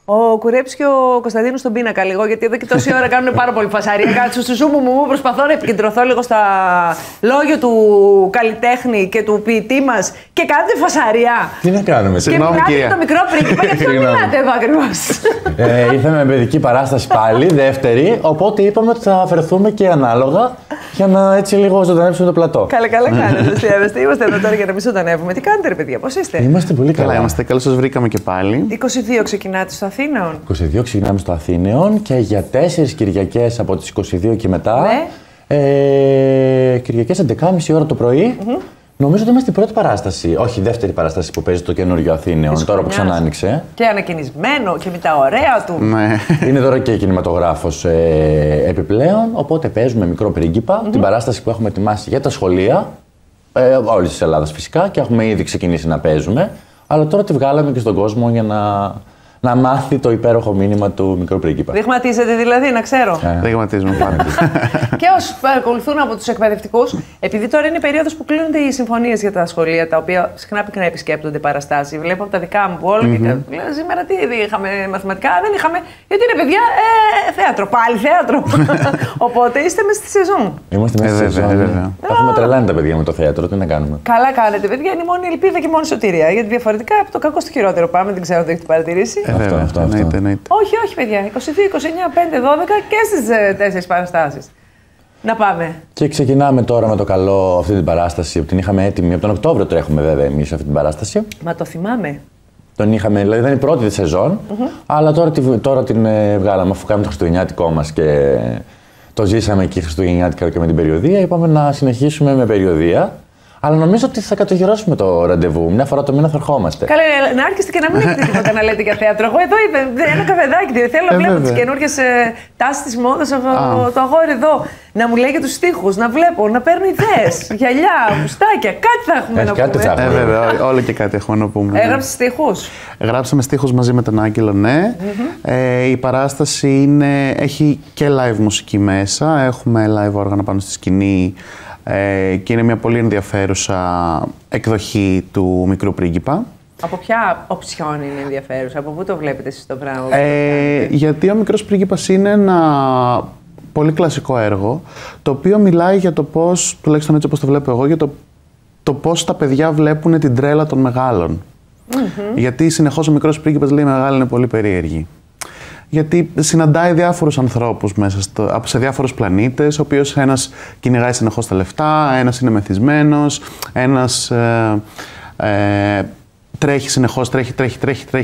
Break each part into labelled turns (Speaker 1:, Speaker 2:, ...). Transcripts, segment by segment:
Speaker 1: Ο Κουρέψης και ο Κωνσταντίνος στον πίνακα λίγο, γιατί εδώ και τόση ώρα κάνουν πάρα πολύ φασαρία. Κάτσου στο ζούμου μου, προσπαθώ να επικεντρωθώ λίγο στα λόγια του καλλιτέχνη και του ποιητή μας και κάνετε φασαρία.
Speaker 2: Τι να κάνουμε,
Speaker 1: συγγνώμη κυρία. Και μιλάτε το μικρό πρίγκιπα, για ποιον μιλάτε εδώ ακριβώς?
Speaker 2: Ήρθαμε με παιδική παράσταση πάλι, δεύτερη, οπότε είπαμε ότι θα αφαιρεθούμε και ανάλογα για να έτσι λίγο ζωντανεύσουμε το πλατό.
Speaker 1: Καλά κάνετε, είμαστε εδώ τώρα για να μην ζωντανεύουμε. Τι κάνετε ρε παιδιά, πώς είστε?
Speaker 2: Είμαστε πολύ καλά.
Speaker 3: Είμαστε, καλώς σας βρήκαμε και πάλι.
Speaker 1: 22 ξεκινάτε στο Αθήνεων.
Speaker 2: 22 ξεκινάμε στο Αθήνεων και για 4 Κυριακές από τις 22 και μετά. Ναι. Κυριακές 11.30 ώρα το πρωί. Νομίζω ότι είμαστε η πρώτη παράσταση, όχι η δεύτερη παράσταση που παίζει το καινούριο Αθήνεων, τώρα που ξανά άνοιξε.
Speaker 1: Και ανακοινισμένο και με τα ωραία του.
Speaker 2: Ναι. Είναι τώρα και κινηματογράφος επιπλέον, οπότε παίζουμε μικρό πρίγκιπα, την παράσταση που έχουμε ετοιμάσει για τα σχολεία, όλης της Ελλάδας φυσικά, και έχουμε ήδη ξεκινήσει να παίζουμε, αλλά τώρα τη βγάλαμε και στον κόσμο για να μάθει το υπέροχο μήνυμα του μικρού πρίγκιπα.
Speaker 1: Δειγματίζετε δηλαδή, να ξέρω.
Speaker 3: Δειγματίζουμε πάρα.
Speaker 1: Και όσοι παρακολουθούν από τους εκπαιδευτικούς, επειδή τώρα είναι η περίοδος που κλείνονται οι συμφωνίες για τα σχολεία, τα οποία συχνά πυκνά επισκέπτονται παραστάσεις. Βλέπω από τα δικά μου που όλο και λέω σήμερα τι είχαμε, μαθηματικά δεν είχαμε. Γιατί είναι παιδιά, θέατρο, πάλι θέατρο. Οπότε είστε μέσα στη σεζόν.
Speaker 2: Είμαστε μέσα στη σεζόν. Έχουμε τρελάνει τα παιδιά με το θέατρο, τι να κάνουμε.
Speaker 1: Καλά κάνετε, παιδιά, είναι η μόνη ελπίδα και η μόνη σωτηρία. Γιατί διαφορετικά από το κακό στο χειρότερο πάμε, δεν ξέρω αν το έχετε παρατηρήσει.
Speaker 2: Αυτό.
Speaker 1: Όχι, παιδιά. 22, 29, 5, 12 και στις 4 παραστάσεις. Να πάμε.
Speaker 2: Και ξεκινάμε τώρα με το καλό αυτή την παράσταση που την είχαμε έτοιμη. Από τον Οκτώβριο τρέχουμε βέβαια εμείς αυτή την παράσταση.
Speaker 1: Μα το θυμάμαι.
Speaker 2: Τον είχαμε, δηλαδή δεν είναι η πρώτη τη σεζόν, αλλά τώρα την βγάλαμε αφού κάνουμε το χριστουγεννιάτικό μας και το ζήσαμε εκεί χριστουγεννιάτικα και με την περιοδεία. Είπαμε να συνεχίσουμε με περιοδεία. Αλλά νομίζω ότι θα κατοχυρώσουμε το ραντεβού. Μια φορά το μήνα θα ερχόμαστε.
Speaker 1: Καλά, να άρχιστε και να μην έχετε τίποτα να λέτε για θέατρο. Εγώ εδώ ένα καφεδάκι. Θέλω να βλέπω τις καινούργιες τάσεις της μόδας. Το αγόρι εδώ να μου λέει για τους στίχους, να βλέπω, να παίρνω ιδέες, γυαλιά, μουστάκια. Κάτι θα έχουμε να πούμε.
Speaker 3: Βέβαια, όλο και κάτι έχουμε να πούμε.
Speaker 1: Έγραψες στίχους?
Speaker 3: Γράψαμε στίχους μαζί με τον Άγγελο, ναι. Η παράσταση έχει και live μουσική μέσα. Έχουμε live όργανα πάνω στη σκηνή. Και είναι μια πολύ ενδιαφέρουσα εκδοχή του μικρού πρίγκιπα.
Speaker 1: Από ποια οψιόν είναι ενδιαφέρουσα, από πού το βλέπετε εσείς το πράγμα?
Speaker 3: Γιατί ο μικρός πρίγκιπας είναι ένα πολύ κλασικό έργο, το οποίο μιλάει για το πώς, τουλάχιστον έτσι όπως το βλέπω εγώ, για το πώς τα παιδιά βλέπουν την τρέλα των μεγάλων. Γιατί συνεχώς ο μικρός πρίγκιπας λέει: μεγάλη είναι πολύ περίεργη. Γιατί συναντάει διάφορους ανθρώπους μέσα σε διάφορους πλανήτες, ο οποίος ένας κυνηγάει συνεχώς τα λεφτά, ένας είναι μεθυσμένος, ένας τρέχει συνεχώς, τρέχει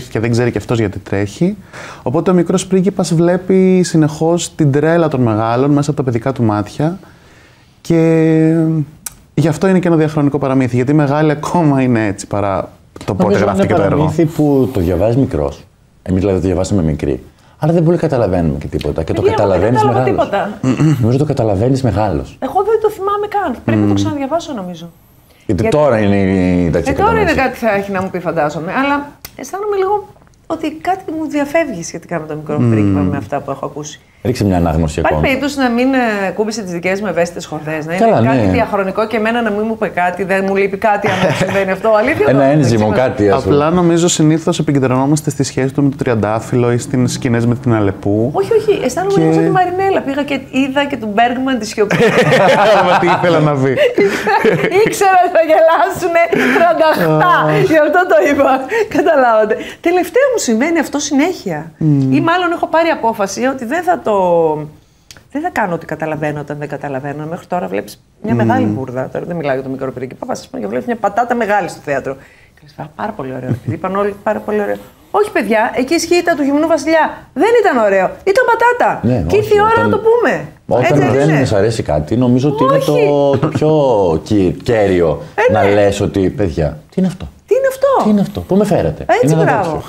Speaker 3: και δεν ξέρει και αυτός γιατί τρέχει. Οπότε ο μικρός πρίγκιπας βλέπει συνεχώς την τρέλα των μεγάλων μέσα από τα παιδικά του μάτια και γι' αυτό είναι και ένα διαχρονικό παραμύθι, γιατί οι μεγάλοι ακόμα είναι έτσι παρά το πότε γράφτηκε το έργο.
Speaker 2: Είναι ένα παραμύθι που το διαβάζει μικρός. Εμείς δηλαδή το διαβάσαμε μικροί. Αλλά δεν πολύ καταλαβαίνουμε και τίποτα. Και το καταλαβαίνεις μεγάλος. Νομίζω το καταλαβαίνεις μεγάλος.
Speaker 1: Εγώ δεν το θυμάμαι καν. Πρέπει να το ξαναδιαβάσω νομίζω.
Speaker 2: Γιατί τώρα είναι η ταξική.
Speaker 1: Τώρα είναι κάτι θα έχει να μου πει, φαντάζομαι. Αλλά αισθάνομαι λίγο ότι κάτι μου διαφεύγει σχετικά με το μικρό πρίγκιπα με αυτά που έχω ακούσει.
Speaker 2: Ρίξε μια ανάγνωση ακόμα.
Speaker 1: Υπάρχει περίπτωση να μην κούμπησε τις δικές μου ευαίσθητες χορδές, να είναι κάτι διαχρονικό και εμένα να μην μου πει κάτι, δεν μου λείπει κάτι αν δεν συμβαίνει αυτό. Αλήθεια.
Speaker 2: Ένα ένζυμο, κάτι ας πούμε.
Speaker 3: Απλά νομίζω συνήθως επικεντρωνόμαστε στη σχέση του με το Τριαντάφυλλο ή στις σκηνές με την Αλεπού.
Speaker 1: Όχι, αισθάνομαι λίγο σαν τη Μαρινέλα. Πήγα και είδα και του Μπέργκμαν τη σιωπή.
Speaker 3: Τι ήθελα να δει.
Speaker 1: Ήξερα ότι θα γελάσουνε 38. Γι' αυτό το είπα. Καταλάβατε. Τελευταία μου συμβαίνει αυτό συνέχεια. Ή μάλλον έχω πάρει απόφαση ότι δεν θα κάνω ό,τι καταλαβαίνω όταν δεν καταλαβαίνω. Μέχρι τώρα βλέπεις μια μεγάλη μπουρδα. Τώρα δεν μιλάω για το μικρό πρίγκιπα. Πας και βλέπεις μια πατάτα μεγάλη στο θέατρο. Και λες, πάρα πολύ ωραίο. Είπαν όλοι πάρα πολύ ωραίο. Όχι, παιδιά, εκεί ισχύει τα του Γυμνού Βασιλιά. Δεν ήταν ωραίο. Ήταν πατάτα.
Speaker 2: Ναι,
Speaker 1: και ήρθε η ώρα να το πούμε.
Speaker 2: Όταν δεν μας αρέσει κάτι, νομίζω ότι είναι το πιο κέριο να λες ότι, παιδιά, τι είναι αυτό. Τι είναι αυτό, πού με φέρετε.
Speaker 1: Έτσι, μπράβο.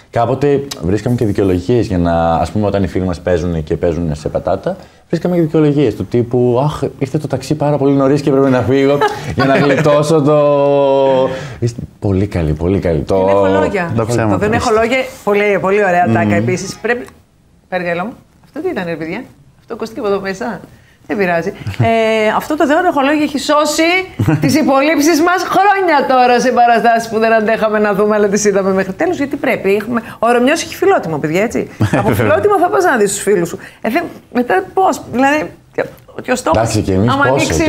Speaker 2: Κάποτε βρίσκαμε και δικαιολογίες για να, ας πούμε, όταν οι φίλοι μας παίζουν και παίζουν σε πατάτα, βρίσκαμε και δικαιολογίες του τύπου αχ, ήρθε το ταξί πάρα πολύ νωρίς και πρέπει να φύγω για να γλιτώσω το. Είστε πολύ καλή, πολύ καλή.
Speaker 1: Δεν έχω λόγια. Το δεν έχω λόγια. Πολύ ωραία τάκα επίσης. Πρέπει. Περιγέλα μου. Αυτό τι ήταν, ρε παιδιά. Αυτό ακούστηκε από εδώ μέσα. Δεν πειράζει. Αυτό το δεόνυχολόγιο έχει σώσει τις υπολείψεις μας χρόνια τώρα σε παραστάσεις που δεν αντέχαμε να δούμε, αλλά τις είδαμε μέχρι τέλους. Γιατί πρέπει. Ο Ρωμιός έχει φιλότιμο, παιδιά, έτσι. Από φιλότιμο θα πας να δεις τους φίλους σου. Μετά πώς. Δηλαδή.
Speaker 2: Εντάξει, και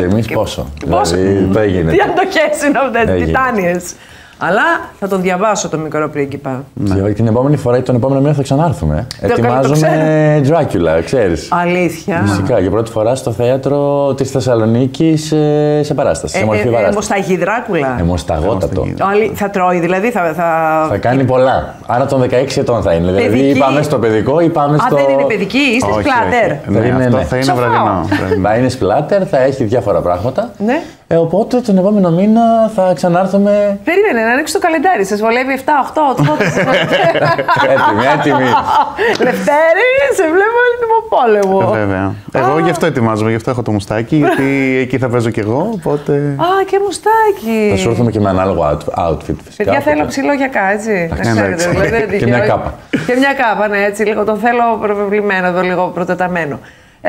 Speaker 2: εμείς πόσο. Δηλαδή, δεν γίνεται.
Speaker 1: Τι αντοχές είναι αυτές, τιτάνιες. Αλλά θα τον διαβάσω τον Μικρό Πρίγκιπα.
Speaker 2: Ναι. Την επόμενη φορά ή τον επόμενο μήνα θα ξανάρθουμε. Ετοιμάζουμε Dracula, ξέρεις.
Speaker 1: Αλήθεια.
Speaker 2: Φυσικά, για πρώτη φορά στο θέατρο της Θεσσαλονίκης σε παράσταση. Σε μορφή παράσταση.
Speaker 1: Αιμοσταγή Δράκουλα.
Speaker 2: Αιμοσταγότατο.
Speaker 1: Θα τρώει, δηλαδή
Speaker 2: θα κάνει πολλά. Άρα των 16 ετών θα είναι. Δηλαδή ή πάμε στο παιδικό ή πάμε στο.
Speaker 1: Δεν είναι παιδική, είστε σπλάτερ.
Speaker 3: Θα είναι βραδινό.
Speaker 2: Θα είναι σπλάτερ, θα έχει διάφορα πράγματα.
Speaker 1: Ναι.
Speaker 2: Οπότε τον επόμενο μήνα θα ξανάρθουμε.
Speaker 1: Περίμενε να ανοίξει το καλεντάρι. Σας βολεύει 7-8.
Speaker 2: Έτοιμη.
Speaker 1: Λευτέρη, σε βλέπω έτοιμο πόλεμο.
Speaker 3: Βέβαια. Εγώ γι' αυτό ετοιμάζομαι, γι' αυτό έχω το μουστάκι, γιατί εκεί θα παίζω κι εγώ. Οπότε.
Speaker 1: Α, και μουστάκι.
Speaker 2: Θα σου έρθουμε και με ανάλογο outfit φυσικά.
Speaker 1: Παιδιά, θέλω ψιλόγιακά, έτσι.
Speaker 2: Και μια κάπα.
Speaker 1: Και μια κάπα, ναι, έτσι. Λίγο τον θέλω προβεβλημένο εδώ, λίγο προτεταμένο. 22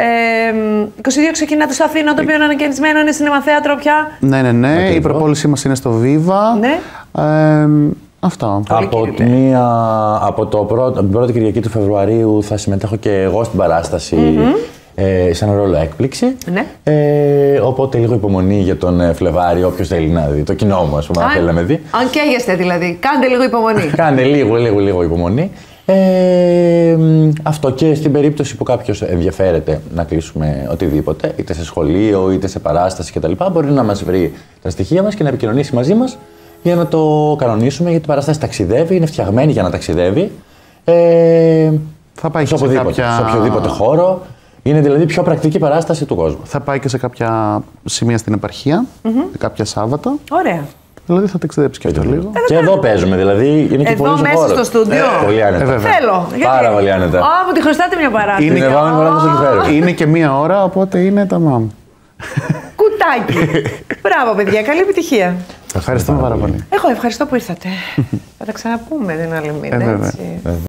Speaker 1: ξεκινάτε στο Αθήνα, το οποίο είναι ανακαινισμένο, είναι σινεμαθέατρο πια.
Speaker 3: Ναι. Η προπόλησή μας είναι στο Viva.
Speaker 1: Ναι.
Speaker 3: Αυτό.
Speaker 2: Από την πρώτη Κυριακή του Φεβρουαρίου θα συμμετέχω και εγώ στην παράσταση σε ένα ρόλο έκπληξη.
Speaker 1: Ναι.
Speaker 2: Οπότε λίγο υπομονή για τον Φλεβάριο, όποιος θέλει να δει. Το κοινό μου, ας πούμε, αν θέλει να με δει.
Speaker 1: Αν καίγεστε δηλαδή, κάντε λίγο υπομονή.
Speaker 2: Κάντε λίγο υπομονή. Αυτό, και στην περίπτωση που κάποιος ενδιαφέρεται να κλείσουμε οτιδήποτε, είτε σε σχολείο είτε σε παράσταση κτλ., μπορεί να μας βρει τα στοιχεία μας και να επικοινωνήσει μαζί μας για να το κανονίσουμε, γιατί η παράσταση ταξιδεύει, είναι φτιαγμένη για να ταξιδεύει.
Speaker 3: Θα πάει και
Speaker 2: σε οποιοδήποτε χώρο. Είναι δηλαδή η πιο πρακτική παράσταση του κόσμου.
Speaker 3: Θα πάει και σε κάποια σημεία στην επαρχία, κάποια Σάββατα.
Speaker 1: Ωραία.
Speaker 3: Δηλαδή θα ταξιδέψει και αυτό λίγο.
Speaker 2: Και εδώ παίζουμε, δηλαδή είναι και πολύ
Speaker 1: εδώ μέσα στο στούντιο.
Speaker 2: Πολύ άνετα.
Speaker 1: Θέλω.
Speaker 2: Πάρα πολύ άνετα.
Speaker 1: Μου τη χρωστάτε μια παράσταση.
Speaker 2: Είναι επόμενη φορά θα σας φέρω.
Speaker 3: Είναι και μία ώρα, οπότε είναι τα μάμ.
Speaker 1: Κουτάκι. Μπράβο, παιδιά, καλή επιτυχία.
Speaker 3: Ευχαριστούμε πάρα πολύ.
Speaker 1: Εγώ ευχαριστώ που ήρθατε. Θα τα ξαναπούμε την άλλη μήνα, έτσι.